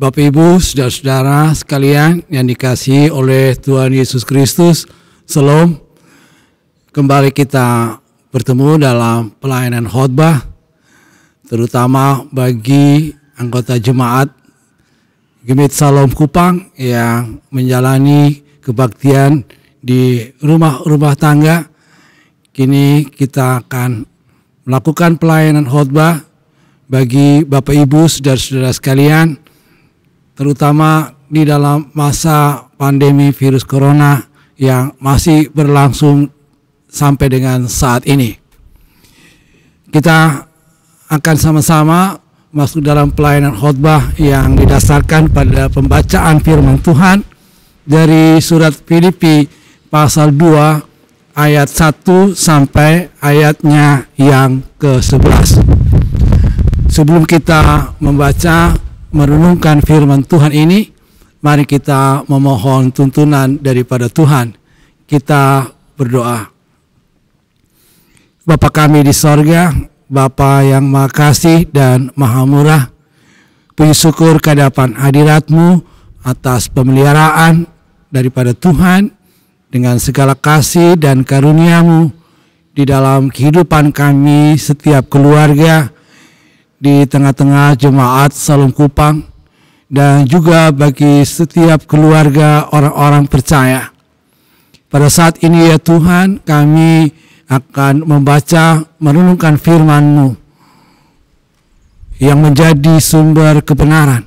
Bapak Ibu, saudara-saudara sekalian yang dikasihi oleh Tuhan Yesus Kristus, Shalom. Kembali kita bertemu dalam pelayanan khotbah, terutama bagi anggota jemaat Gemit Shalom Kupang yang menjalani kebaktian di rumah-rumah tangga. Kini kita akan melakukan pelayanan khotbah bagi Bapak Ibu, saudara-saudara sekalian, terutama di dalam masa pandemi virus corona yang masih berlangsung sampai dengan saat ini. Kita akan sama-sama masuk dalam pelayanan khotbah yang didasarkan pada pembacaan firman Tuhan dari surat Filipi pasal 2 ayat 1 sampai ayatnya yang ke-11. Sebelum kita membaca merenungkan firman Tuhan ini, mari kita memohon tuntunan daripada Tuhan. Kita berdoa. Bapa kami di sorga, Bapa yang Maha Kasih dan Maha Murah, puji syukur kehadapan hadirat-Mu atas pemeliharaan daripada Tuhan dengan segala kasih dan karunia-Mu di dalam kehidupan kami setiap keluarga, di tengah-tengah jemaat Shalom Kupang, dan juga bagi setiap keluarga orang-orang percaya. Pada saat ini ya Tuhan, kami akan membaca, merenungkan firman-Mu yang menjadi sumber kebenaran,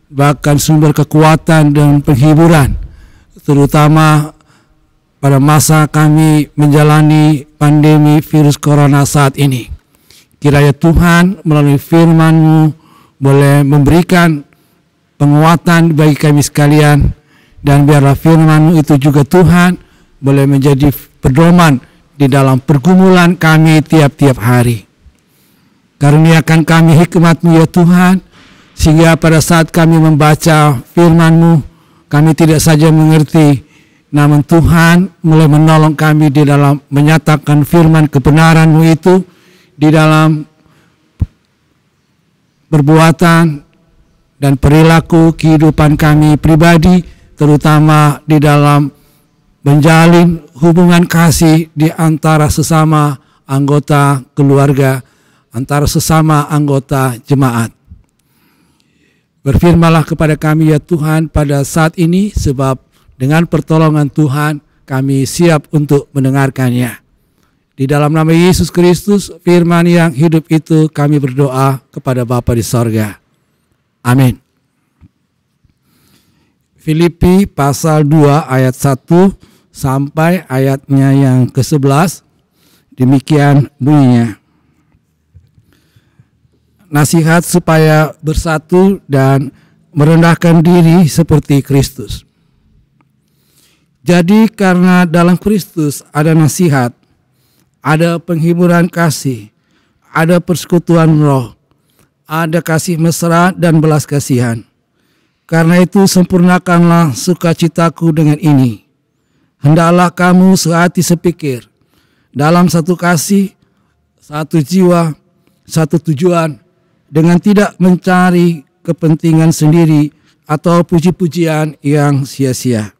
bahkan sumber kekuatan dan penghiburan, terutama pada masa kami menjalani pandemi virus corona saat ini. Kiranya Tuhan melalui firman-Mu boleh memberikan penguatan bagi kami sekalian, dan biarlah firman-Mu itu juga Tuhan boleh menjadi pedoman di dalam pergumulan kami tiap-tiap hari. Karuniakan kami hikmat-Mu ya Tuhan, sehingga pada saat kami membaca firman-Mu, kami tidak saja mengerti, namun Tuhan mulai menolong kami di dalam menyatakan firman kebenaran-Mu itu di dalam perbuatan dan perilaku kehidupan kami pribadi, terutama di dalam menjalin hubungan kasih di antara sesama anggota keluarga, antara sesama anggota jemaat. Berfirmanlah kepada kami ya Tuhan pada saat ini, sebab dengan pertolongan Tuhan kami siap untuk mendengarkannya. Di dalam nama Yesus Kristus, firman yang hidup itu, kami berdoa kepada Bapa di sorga. Amin. Filipi pasal 2 ayat 1 sampai ayatnya yang ke-11, demikian bunyinya. Nasihat supaya bersatu dan merendahkan diri seperti Kristus. Jadi karena dalam Kristus ada nasihat, ada penghiburan kasih, ada persekutuan roh, ada kasih mesra dan belas kasihan. Karena itu sempurnakanlah sukacitaku dengan ini. Hendaklah kamu sehati sepikir, dalam satu kasih, satu jiwa, satu tujuan, dengan tidak mencari kepentingan sendiri atau puji-pujian yang sia-sia.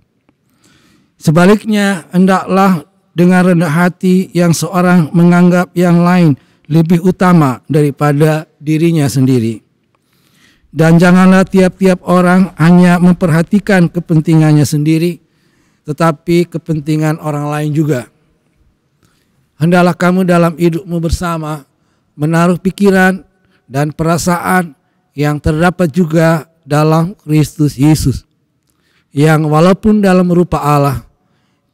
Sebaliknya, hendaklah dengan rendah hati yang seorang menganggap yang lain lebih utama daripada dirinya sendiri. Dan janganlah tiap-tiap orang hanya memperhatikan kepentingannya sendiri, tetapi kepentingan orang lain juga. Hendaklah kamu dalam hidupmu bersama menaruh pikiran dan perasaan yang terdapat juga dalam Kristus Yesus, yang walaupun dalam rupa Allah,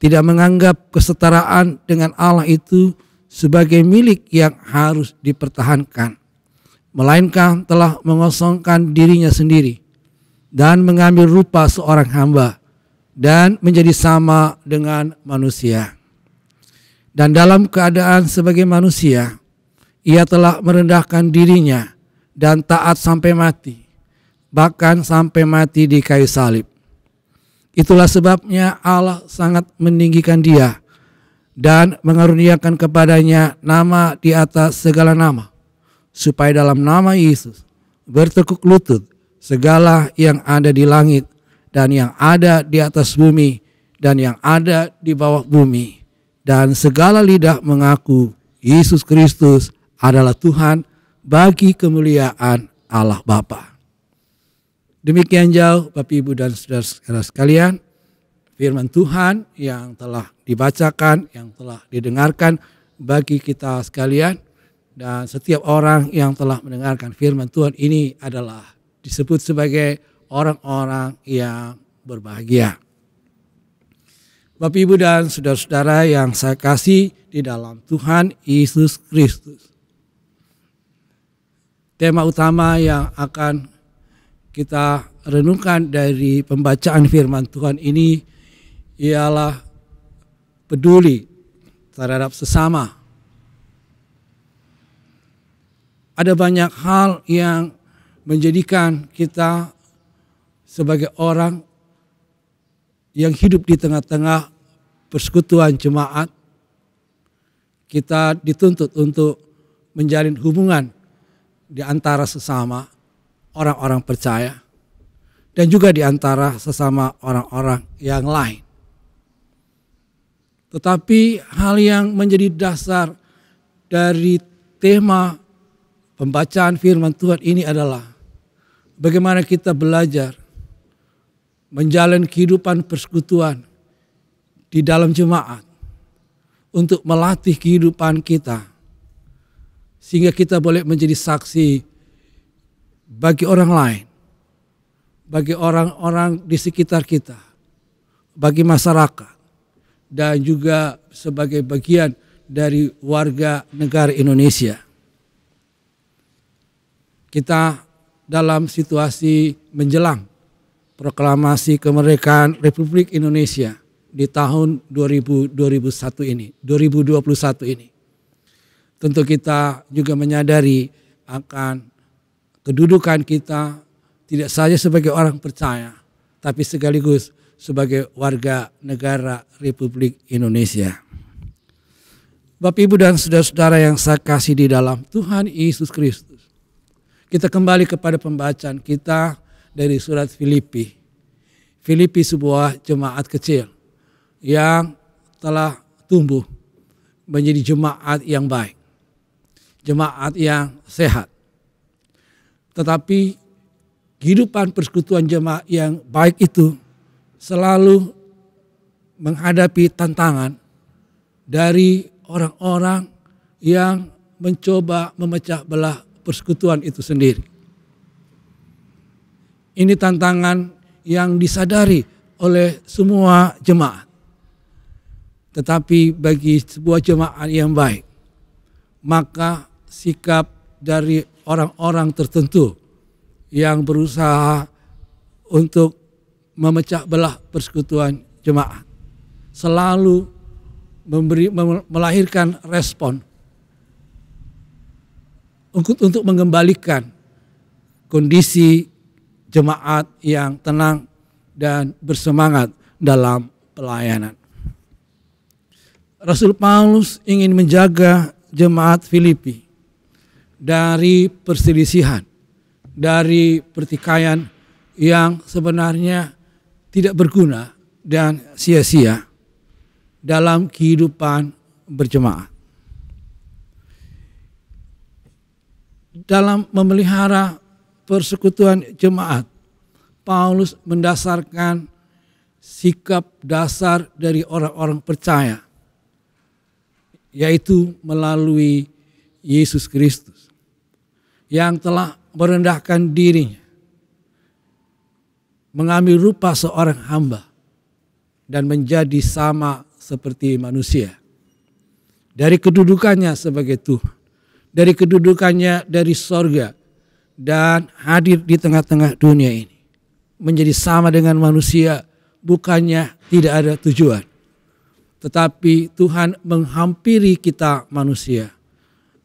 tidak menganggap kesetaraan dengan Allah itu sebagai milik yang harus dipertahankan, melainkan telah mengosongkan dirinya sendiri dan mengambil rupa seorang hamba dan menjadi sama dengan manusia. Dan dalam keadaan sebagai manusia, ia telah merendahkan dirinya dan taat sampai mati, bahkan sampai mati di kayu salib. Itulah sebabnya Allah sangat meninggikan dia dan mengaruniakan kepadanya nama di atas segala nama, supaya dalam nama Yesus bertekuk lutut segala yang ada di langit dan yang ada di atas bumi dan yang ada di bawah bumi, dan segala lidah mengaku Yesus Kristus adalah Tuhan bagi kemuliaan Allah Bapa. Demikian jauh Bapak Ibu dan saudara-saudara sekalian, firman Tuhan yang telah dibacakan, yang telah didengarkan bagi kita sekalian, dan setiap orang yang telah mendengarkan firman Tuhan ini adalah disebut sebagai orang-orang yang berbahagia. Bapak Ibu dan saudara-saudara yang saya kasih di dalam Tuhan Yesus Kristus, tema utama yang akan kita renungkan dari pembacaan firman Tuhan ini ialah peduli terhadap sesama. Ada banyak hal yang menjadikan kita sebagai orang yang hidup di tengah-tengah persekutuan jemaat, kita dituntut untuk menjalin hubungan di antara sesama orang-orang percaya dan juga di antara sesama orang-orang yang lain. Tetapi hal yang menjadi dasar dari tema pembacaan firman Tuhan ini adalah bagaimana kita belajar menjalin kehidupan persekutuan di dalam jemaat untuk melatih kehidupan kita sehingga kita boleh menjadi saksi bagi orang lain, bagi orang-orang di sekitar kita, bagi masyarakat, dan juga sebagai bagian dari warga negara Indonesia. Kita dalam situasi menjelang proklamasi kemerdekaan Republik Indonesia di tahun 2021 ini. Tentu kita juga menyadari akan kedudukan kita tidak saja sebagai orang percaya, tapi sekaligus sebagai warga negara Republik Indonesia. Bapak Ibu dan saudara-saudara yang saya kasih di dalam Tuhan Yesus Kristus, kita kembali kepada pembacaan kita dari surat Filipi. Filipi sebuah jemaat kecil yang telah tumbuh menjadi jemaat yang baik, jemaat yang sehat. Tetapi kehidupan persekutuan jemaat yang baik itu selalu menghadapi tantangan dari orang-orang yang mencoba memecah belah persekutuan itu sendiri. Ini tantangan yang disadari oleh semua jemaat. Tetapi bagi sebuah jemaat yang baik, maka sikap dari orang-orang tertentu yang berusaha untuk memecah belah persekutuan jemaat selalu melahirkan respon untuk mengembalikan kondisi jemaat yang tenang dan bersemangat dalam pelayanan. Rasul Paulus ingin menjaga jemaat Filipi dari perselisihan, dari pertikaian yang sebenarnya tidak berguna dan sia-sia dalam kehidupan berjemaat. Dalam memelihara persekutuan jemaat, Paulus mendasarkan sikap dasar dari orang-orang percaya, yaitu melalui Yesus Kristus yang telah merendahkan dirinya, mengambil rupa seorang hamba dan menjadi sama seperti manusia. Dari kedudukannya sebagai Tuhan, dari kedudukannya dari sorga dan hadir di tengah-tengah dunia ini, menjadi sama dengan manusia bukannya tidak ada tujuan, tetapi Tuhan menghampiri kita manusia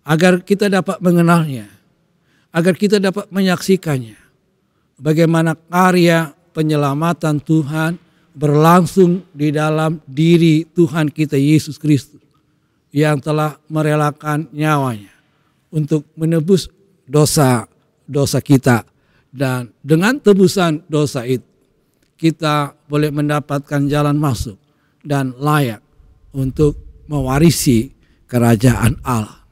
agar kita dapat mengenalnya, agar kita dapat menyaksikannya, bagaimana karya penyelamatan Tuhan berlangsung di dalam diri Tuhan kita Yesus Kristus yang telah merelakan nyawanya untuk menebus dosa-dosa kita Dan dengan tebusan dosa itu, kita boleh mendapatkan jalan masuk dan layak untuk mewarisi kerajaan Allah.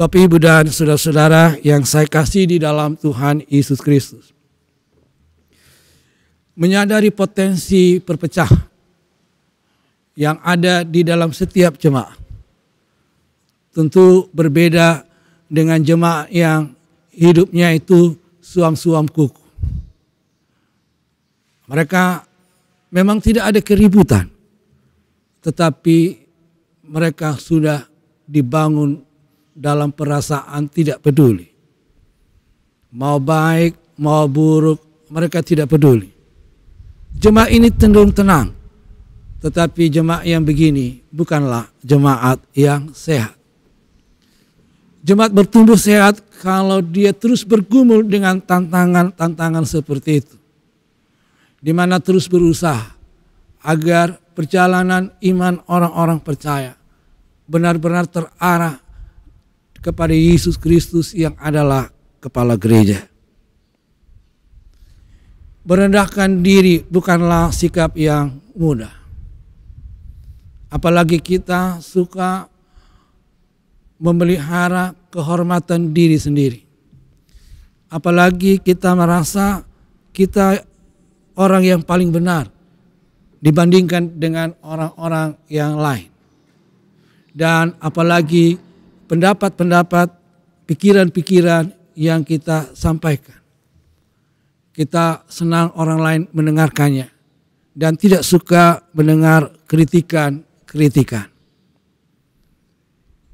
Bapak, Ibu, dan saudara-saudara yang saya kasih di dalam Tuhan Yesus Kristus, menyadari potensi perpecahan yang ada di dalam setiap jemaat, tentu berbeda dengan jemaat yang hidupnya itu suam-suam kuku. Mereka memang tidak ada keributan, tetapi mereka sudah dibangun dalam perasaan tidak peduli. Mau baik, mau buruk, mereka tidak peduli. Jemaat ini cenderung tenang, tetapi jemaat yang begini bukanlah jemaat yang sehat. Jemaat bertumbuh sehat kalau dia terus bergumul dengan tantangan-tantangan seperti itu, di mana terus berusaha agar perjalanan iman orang-orang percaya benar-benar terarah kepada Yesus Kristus yang adalah kepala gereja. Merendahkan diri bukanlah sikap yang mudah. Apalagi kita suka memelihara kehormatan diri sendiri. Apalagi kita merasa kita orang yang paling benar dibandingkan dengan orang-orang yang lain. Dan apalagi pendapat-pendapat, pikiran-pikiran yang kita sampaikan. Kita senang orang lain mendengarkannya dan tidak suka mendengar kritikan-kritikan.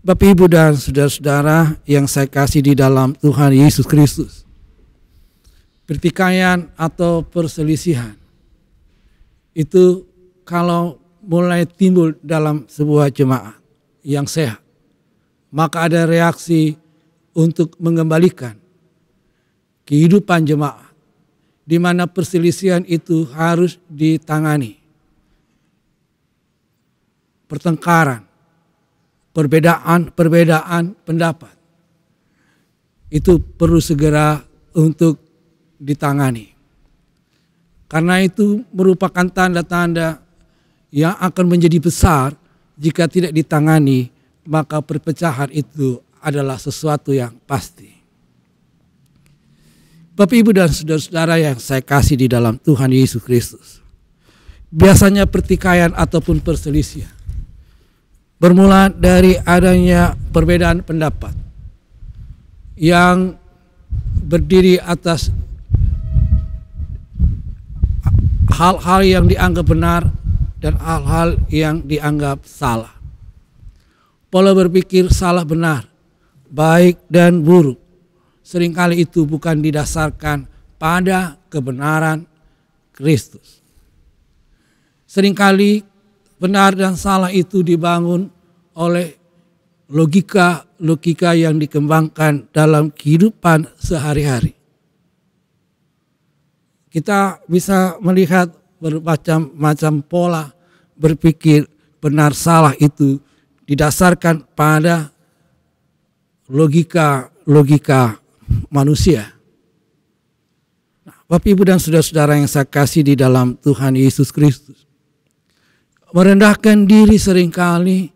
Bapak, Ibu, dan saudara-saudara yang saya kasih di dalam Tuhan Yesus Kristus, pertikaian atau perselisihan itu kalau mulai timbul dalam sebuah jemaat yang sehat, maka ada reaksi untuk mengembalikan kehidupan jemaat, di mana perselisihan itu harus ditangani. Pertengkaran, perbedaan pendapat, itu perlu segera untuk ditangani. Karena itu merupakan tanda-tanda yang akan menjadi besar jika tidak ditangani, maka perpecahan itu adalah sesuatu yang pasti. Bapak, Ibu, dan saudara-saudara yang saya kasih di dalam Tuhan Yesus Kristus, biasanya pertikaian ataupun perselisihan bermula dari adanya perbedaan pendapat yang berdiri atas hal-hal yang dianggap benar dan hal-hal yang dianggap salah. Pola berpikir salah benar, baik dan buruk, seringkali itu bukan didasarkan pada kebenaran Kristus. Seringkali benar dan salah itu dibangun oleh logika yang dikembangkan dalam kehidupan sehari-hari. Kita bisa melihat bermacam-macam pola berpikir benar salah itu didasarkan pada logika manusia. Bapak, Ibu, dan saudara-saudara yang saya kasih di dalam Tuhan Yesus Kristus, merendahkan diri seringkali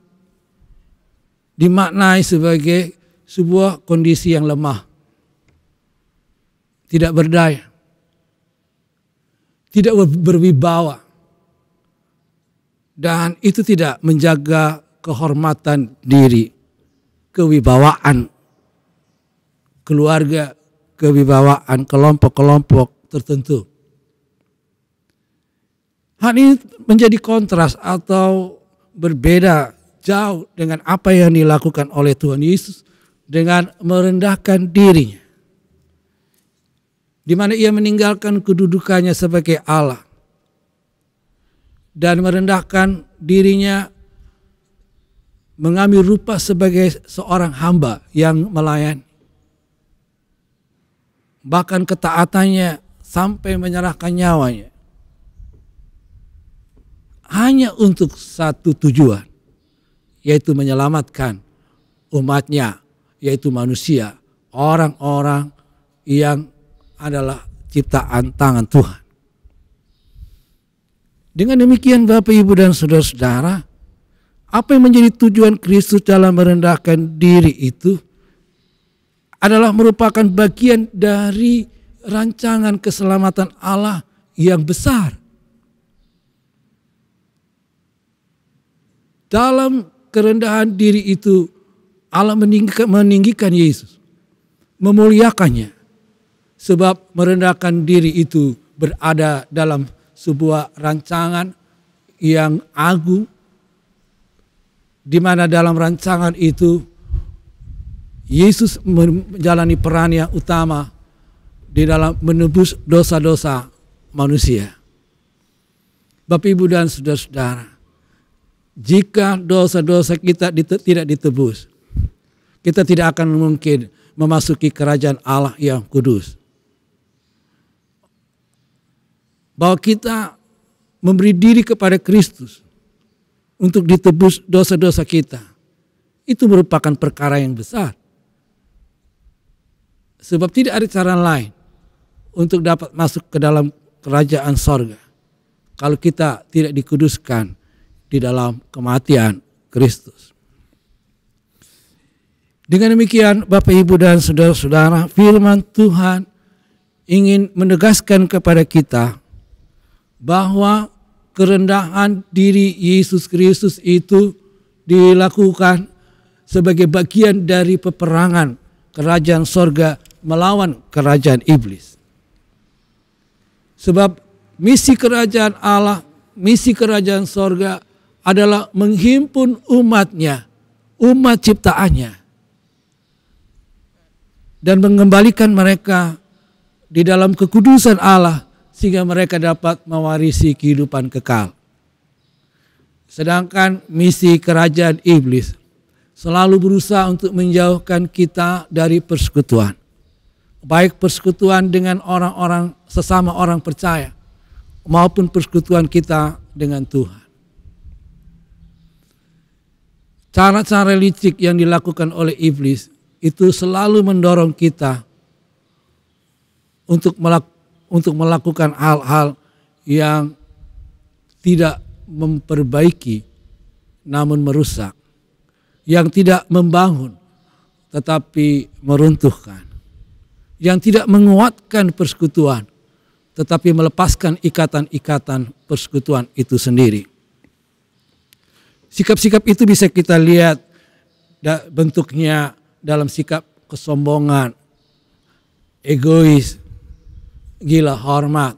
dimaknai sebagai sebuah kondisi yang lemah, tidak berdaya, tidak berwibawa, dan itu tidak menjaga kehormatan diri, kewibawaan keluarga, kewibawaan kelompok-kelompok tertentu. Hal ini menjadi kontras atau berbeda jauh dengan apa yang dilakukan oleh Tuhan Yesus dengan merendahkan dirinya, di mana ia meninggalkan kedudukannya sebagai Allah dan merendahkan dirinya, mengambil rupa sebagai seorang hamba yang melayani. Bahkan ketaatannya sampai menyerahkan nyawanya hanya untuk satu tujuan, yaitu menyelamatkan umatnya, yaitu manusia, orang-orang yang adalah ciptaan tangan Tuhan. Dengan demikian Bapak, Ibu, dan saudara-saudara, apa yang menjadi tujuan Kristus dalam merendahkan diri itu adalah merupakan bagian dari rancangan keselamatan Allah yang besar. Dalam kerendahan diri itu Allah meninggikan Yesus, memuliakannya. Sebab merendahkan diri itu berada dalam sebuah rancangan yang agung, di mana dalam rancangan itu Yesus menjalani peran yang utama di dalam menebus dosa-dosa manusia. Bapak, Ibu, dan saudara-saudara, jika dosa-dosa kita tidak ditebus, kita tidak akan mungkin memasuki kerajaan Allah yang kudus. Bahwa kita memberi diri kepada Kristus untuk ditebus dosa-dosa kita, itu merupakan perkara yang besar. Sebab tidak ada cara lain untuk dapat masuk ke dalam kerajaan sorga kalau kita tidak dikuduskan di dalam kematian Kristus. Dengan demikian Bapak, Ibu, dan saudara-saudara, firman Tuhan ingin menegaskan kepada kita bahwa kerendahan diri Yesus Kristus itu dilakukan sebagai bagian dari peperangan kerajaan sorga melawan kerajaan iblis. Sebab misi kerajaan Allah, misi kerajaan sorga adalah menghimpun umatnya, umat ciptaannya, dan mengembalikan mereka di dalam kekudusan Allah sehingga mereka dapat mewarisi kehidupan kekal. Sedangkan misi kerajaan iblis selalu berusaha untuk menjauhkan kita dari persekutuan. Baik persekutuan dengan orang-orang sesama orang percaya maupun persekutuan kita dengan Tuhan. Cara-cara licik yang dilakukan oleh iblis itu selalu mendorong kita untuk melakukan hal-hal yang tidak memperbaiki namun merusak, yang tidak membangun tetapi meruntuhkan, yang tidak menguatkan persekutuan tetapi melepaskan ikatan-ikatan persekutuan itu sendiri. Sikap-sikap itu bisa kita lihat bentuknya dalam sikap kesombongan, egois, gila hormat,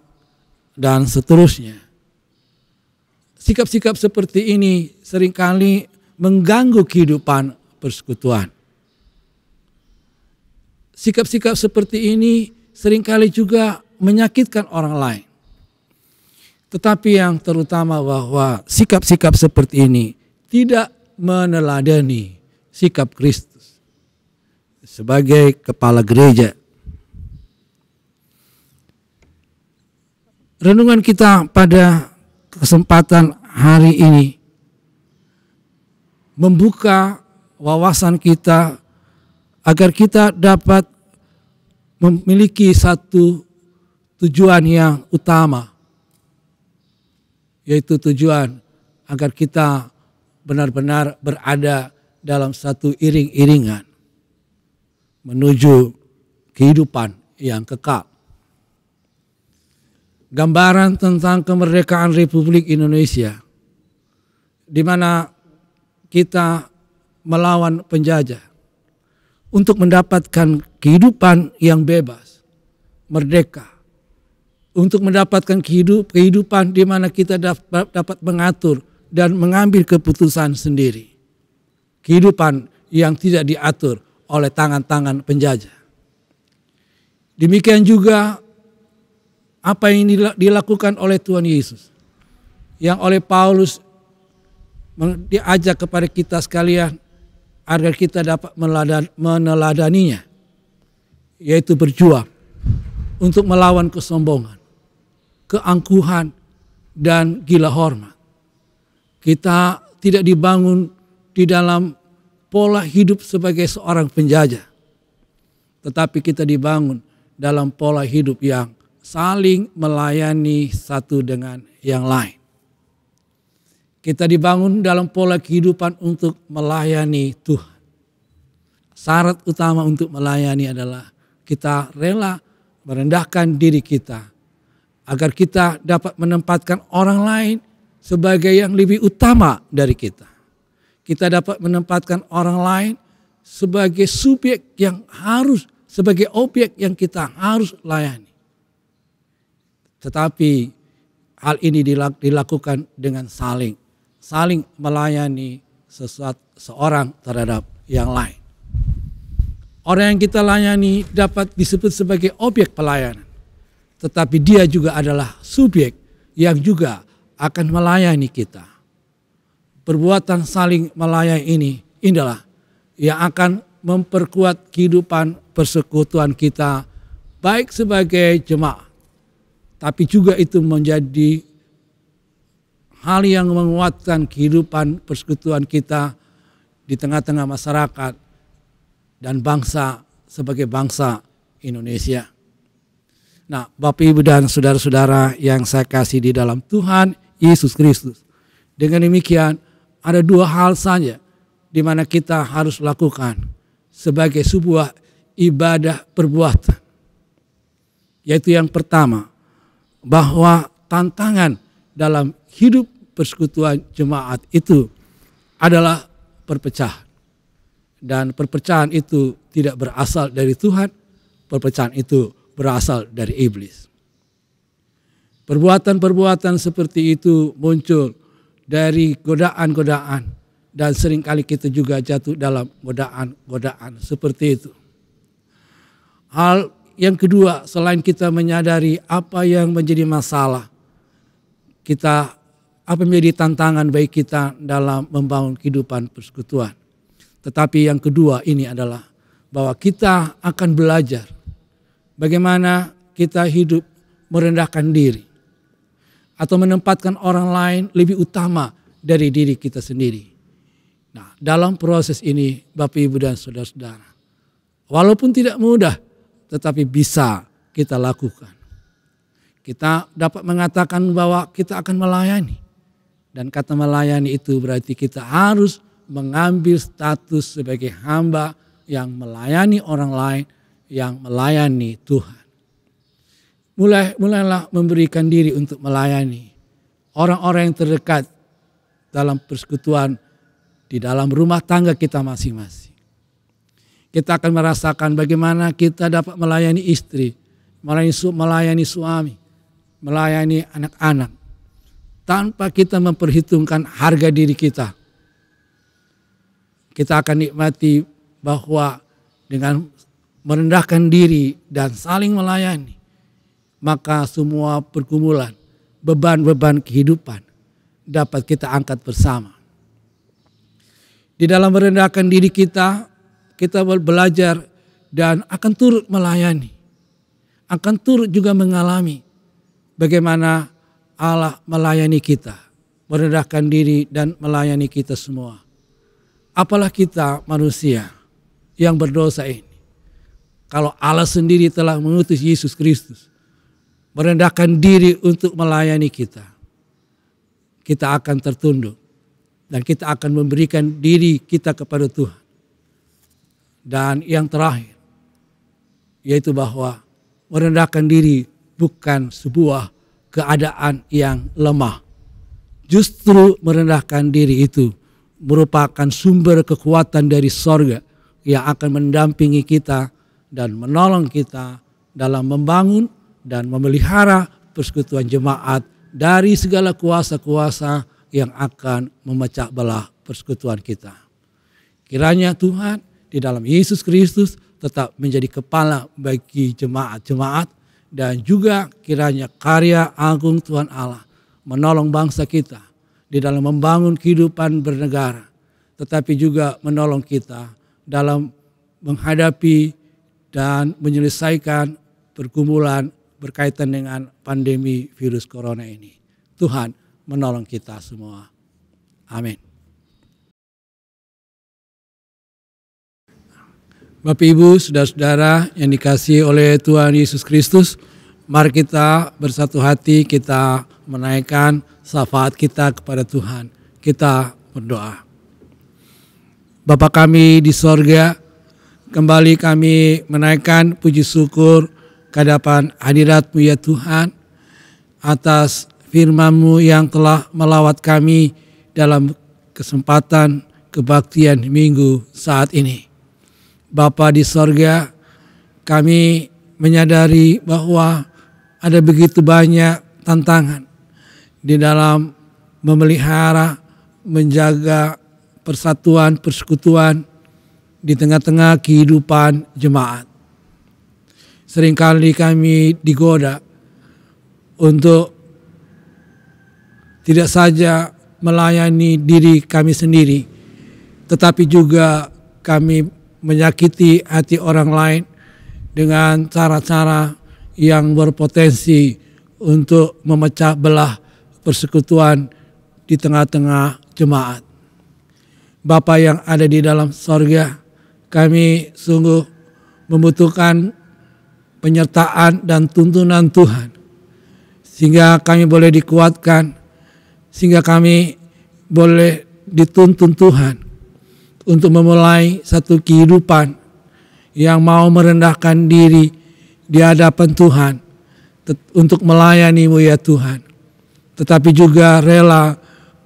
dan seterusnya. Sikap-sikap seperti ini seringkali mengganggu kehidupan persekutuan. Sikap-sikap seperti ini seringkali juga menyakitkan orang lain. Tetapi yang terutama bahwa sikap-sikap seperti ini tidak meneladani sikap Kristus sebagai kepala gereja. Renungan kita pada kesempatan hari ini membuka wawasan kita agar kita dapat memiliki satu tujuan yang utama, yaitu tujuan agar kita benar-benar berada dalam satu iring-iringan menuju kehidupan yang kekal. Gambaran tentang kemerdekaan Republik Indonesia, di mana kita melawan penjajah untuk mendapatkan kehidupan yang bebas, merdeka, untuk mendapatkan kehidupan di mana kita dapat mengatur dan mengambil keputusan sendiri. Kehidupan yang tidak diatur oleh tangan-tangan penjajah. Demikian juga apa yang dilakukan oleh Tuhan Yesus, yang oleh Paulus diajak kepada kita sekalian agar kita dapat meneladaninya, yaitu berjuang untuk melawan kesombongan, keangkuhan, dan gila hormat. Kita tidak dibangun di dalam pola hidup sebagai seorang penjajah, tetapi kita dibangun dalam pola hidup yang saling melayani satu dengan yang lain. Kita dibangun dalam pola kehidupan untuk melayani Tuhan. Syarat utama untuk melayani adalah kita rela merendahkan diri kita agar kita dapat menempatkan orang lain sebagai yang lebih utama dari kita. Kita dapat menempatkan orang lain sebagai subjek yang harus, sebagai objek yang kita harus layani. Tetapi hal ini dilakukan dengan saling melayani seorang terhadap yang lain. Orang yang kita layani dapat disebut sebagai objek pelayanan. Tetapi dia juga adalah subjek yang juga akan melayani kita. Perbuatan saling melayani ini adalah yang akan memperkuat kehidupan persekutuan kita baik sebagai jemaat. Tapi juga itu menjadi hal yang menguatkan kehidupan persekutuan kita di tengah-tengah masyarakat dan bangsa sebagai bangsa Indonesia. Nah, Bapak Ibu dan saudara-saudara yang saya kasih di dalam Tuhan Yesus Kristus. Dengan demikian ada dua hal saja di mana kita harus lakukan sebagai sebuah ibadah perbuatan. Yaitu yang pertama, bahwa tantangan dalam hidup persekutuan jemaat itu adalah perpecahan. Dan perpecahan itu tidak berasal dari Tuhan, perpecahan itu berasal dari iblis. Perbuatan-perbuatan seperti itu muncul dari godaan-godaan dan seringkali kita juga jatuh dalam godaan-godaan seperti itu. Hal yang kedua, selain kita menyadari apa yang menjadi masalah, apa menjadi tantangan bagi kita dalam membangun kehidupan persekutuan. Tetapi yang kedua ini adalah bahwa kita akan belajar bagaimana kita hidup merendahkan diri atau menempatkan orang lain lebih utama dari diri kita sendiri. Nah, dalam proses ini Bapak Ibu dan saudara-saudara, walaupun tidak mudah tetapi bisa kita lakukan. Kita dapat mengatakan bahwa kita akan melayani. Dan kata melayani itu berarti kita harus mengambil status sebagai hamba yang melayani orang lain, yang melayani Tuhan. Mulailah memberikan diri untuk melayani orang-orang yang terdekat dalam persekutuan di dalam rumah tangga kita masing-masing. Kita akan merasakan bagaimana kita dapat melayani istri, melayani suami, melayani anak-anak, tanpa kita memperhitungkan harga diri kita. Kita akan nikmati bahwa dengan merendahkan diri dan saling melayani, maka semua pergumulan, beban-beban kehidupan dapat kita angkat bersama. Di dalam merendahkan diri kita belajar dan akan turut melayani. Akan turut juga mengalami bagaimana Allah melayani kita, merendahkan diri dan melayani kita semua. Apalah kita manusia yang berdosa ini. Kalau Allah sendiri telah mengutus Yesus Kristus, merendahkan diri untuk melayani kita, kita akan tertunduk dan kita akan memberikan diri kita kepada Tuhan. Dan yang terakhir, yaitu bahwa merendahkan diri bukan sebuah keadaan yang lemah. Justru merendahkan diri itu merupakan sumber kekuatan dari sorga yang akan mendampingi kita dan menolong kita dalam membangun dan memelihara persekutuan jemaat dari segala kuasa-kuasa yang akan memecah belah persekutuan kita. Kiranya Tuhan di dalam Yesus Kristus tetap menjadi kepala bagi jemaat-jemaat, dan juga kiranya karya agung Tuhan Allah menolong bangsa kita di dalam membangun kehidupan bernegara, tetapi juga menolong kita dalam menghadapi dan menyelesaikan pergumulan berkaitan dengan pandemi virus corona ini. Tuhan menolong kita semua. Amin. Bapak Ibu, saudara-saudara yang dikasihi oleh Tuhan Yesus Kristus, mari kita bersatu hati, kita menaikkan syafaat kita kepada Tuhan. Kita berdoa. Bapa kami di sorga, kembali kami menaikkan puji syukur ke hadapan hadirat-Mu ya Tuhan, atas firman-Mu yang telah melawat kami dalam kesempatan kebaktian minggu saat ini. Bapa di sorga, kami menyadari bahwa ada begitu banyak tantangan di dalam memelihara, menjaga persatuan, persekutuan di tengah-tengah kehidupan jemaat. Seringkali kami digoda untuk tidak saja melayani diri kami sendiri, tetapi juga kami menyakiti hati orang lain dengan cara-cara yang berpotensi untuk memecah belah persekutuan di tengah-tengah jemaat. Bapa yang ada di dalam sorga, kami sungguh membutuhkan penyertaan dan tuntunan Tuhan, sehingga kami boleh dikuatkan, sehingga kami boleh dituntun Tuhan untuk memulai satu kehidupan yang mau merendahkan diri di hadapan Tuhan untuk melayani-Mu ya Tuhan. Tetapi juga rela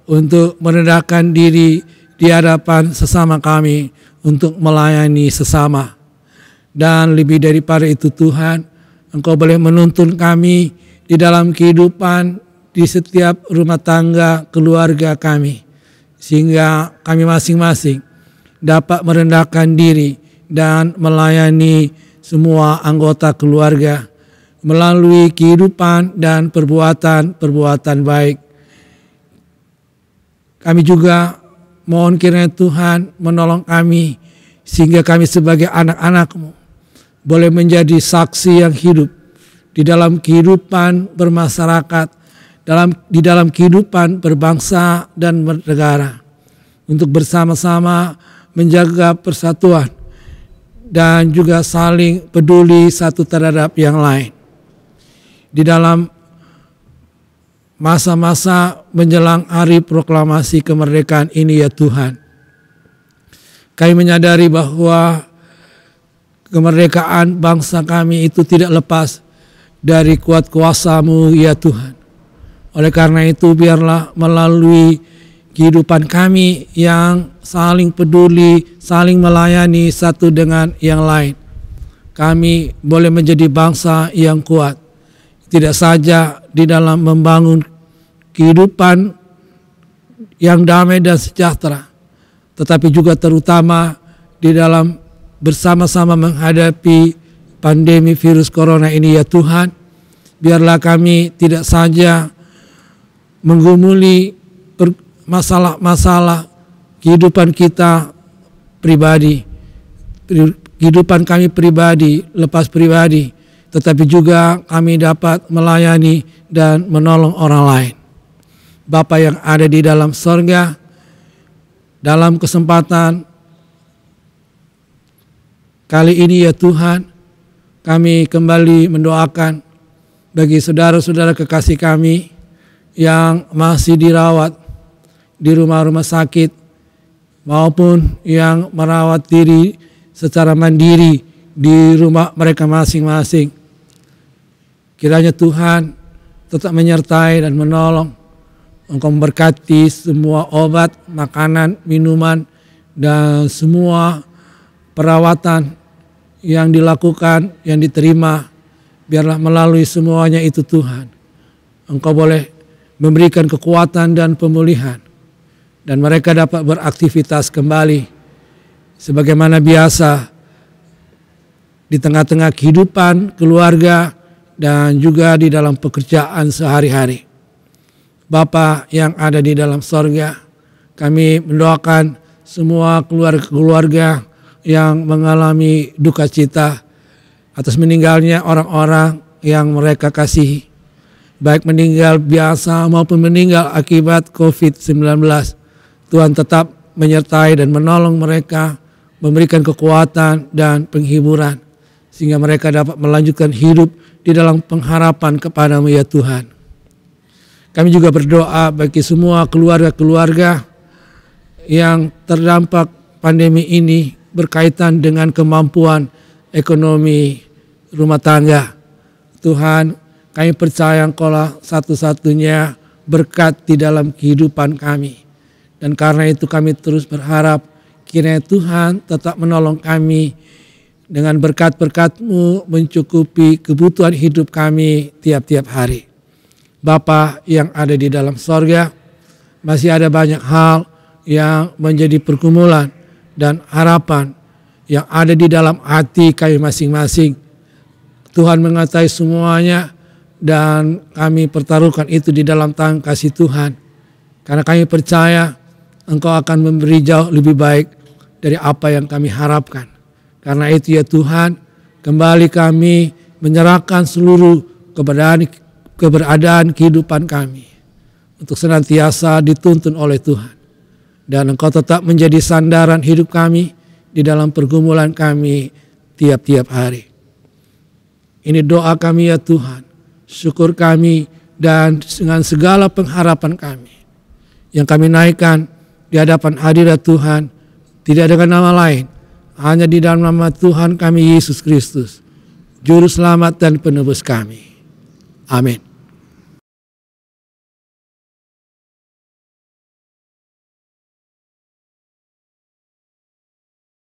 untuk merendahkan diri di hadapan sesama kami untuk melayani sesama. Dan lebih daripada itu Tuhan, Engkau boleh menuntun kami di dalam kehidupan di setiap rumah tangga keluarga kami, sehingga kami masing-masing dapat merendahkan diri dan melayani semua anggota keluarga melalui kehidupan dan perbuatan-perbuatan baik. Kami juga mohon kiranya Tuhan menolong kami sehingga kami sebagai anak-anak-Mu boleh menjadi saksi yang hidup di dalam kehidupan bermasyarakat, di dalam kehidupan berbangsa dan bernegara, untuk bersama-sama menjaga persatuan dan juga saling peduli satu terhadap yang lain. Di dalam masa-masa menjelang hari proklamasi kemerdekaan ini ya Tuhan, kami menyadari bahwa kemerdekaan bangsa kami itu tidak lepas dari kuat kuasa-Mu ya Tuhan. Oleh karena itu biarlah melalui kehidupan kami yang saling peduli, saling melayani satu dengan yang lain, kami boleh menjadi bangsa yang kuat, tidak saja di dalam membangun kehidupan yang damai dan sejahtera, tetapi juga terutama di dalam bersama-sama menghadapi pandemi virus corona ini ya Tuhan. Biarlah kami tidak saja menggumuli masalah-masalah kehidupan kita pribadi, kehidupan kami pribadi, lepas pribadi, tetapi juga kami dapat melayani dan menolong orang lain. Bapa yang ada di dalam sorga, dalam kesempatan kali ini ya Tuhan, kami kembali mendoakan bagi saudara-saudara kekasih kami yang masih dirawat di rumah-rumah sakit maupun yang merawat diri secara mandiri di rumah mereka masing-masing. Kiranya Tuhan tetap menyertai dan menolong. Engkau memberkati semua obat, makanan, minuman, dan semua perawatan yang dilakukan, yang diterima. Biarlah melalui semuanya itu Tuhan, Engkau boleh memberikan kekuatan dan pemulihan, dan mereka dapat beraktivitas kembali sebagaimana biasa di tengah-tengah kehidupan keluarga dan juga di dalam pekerjaan sehari-hari. Bapa yang ada di dalam sorga, kami mendoakan semua keluarga-keluarga yang mengalami duka cita atas meninggalnya orang-orang yang mereka kasihi, baik meninggal biasa maupun meninggal akibat COVID-19. Tuhan tetap menyertai dan menolong mereka memberikan kekuatan dan penghiburan, sehingga mereka dapat melanjutkan hidup di dalam pengharapan kepada-Mu ya Tuhan. Kami juga berdoa bagi semua keluarga-keluarga yang terdampak pandemi ini berkaitan dengan kemampuan ekonomi rumah tangga. Tuhan, kami percaya Engkaulah satu-satunya berkat di dalam kehidupan kami. Dan karena itu kami terus berharap kiranya Tuhan tetap menolong kami dengan berkat-berkat-Mu mencukupi kebutuhan hidup kami tiap-tiap hari. Bapa yang ada di dalam sorga, masih ada banyak hal yang menjadi pergumulan dan harapan yang ada di dalam hati kami masing-masing. Tuhan mengetahui semuanya dan kami pertaruhkan itu di dalam tangan kasih Tuhan. Karena kami percaya Engkau akan memberi jauh lebih baik dari apa yang kami harapkan. Karena itu ya Tuhan, kembali kami menyerahkan seluruh keberadaan kehidupan kami untuk senantiasa dituntun oleh Tuhan. Dan Engkau tetap menjadi sandaran hidup kami di dalam pergumulan kami tiap-tiap hari. Ini doa kami ya Tuhan, syukur kami dan dengan segala pengharapan kami yang kami naikkan di hadapan hadirat Tuhan, tidak dengan nama lain, hanya di dalam nama Tuhan kami Yesus Kristus, Juru Selamat dan Penebus kami. Amin.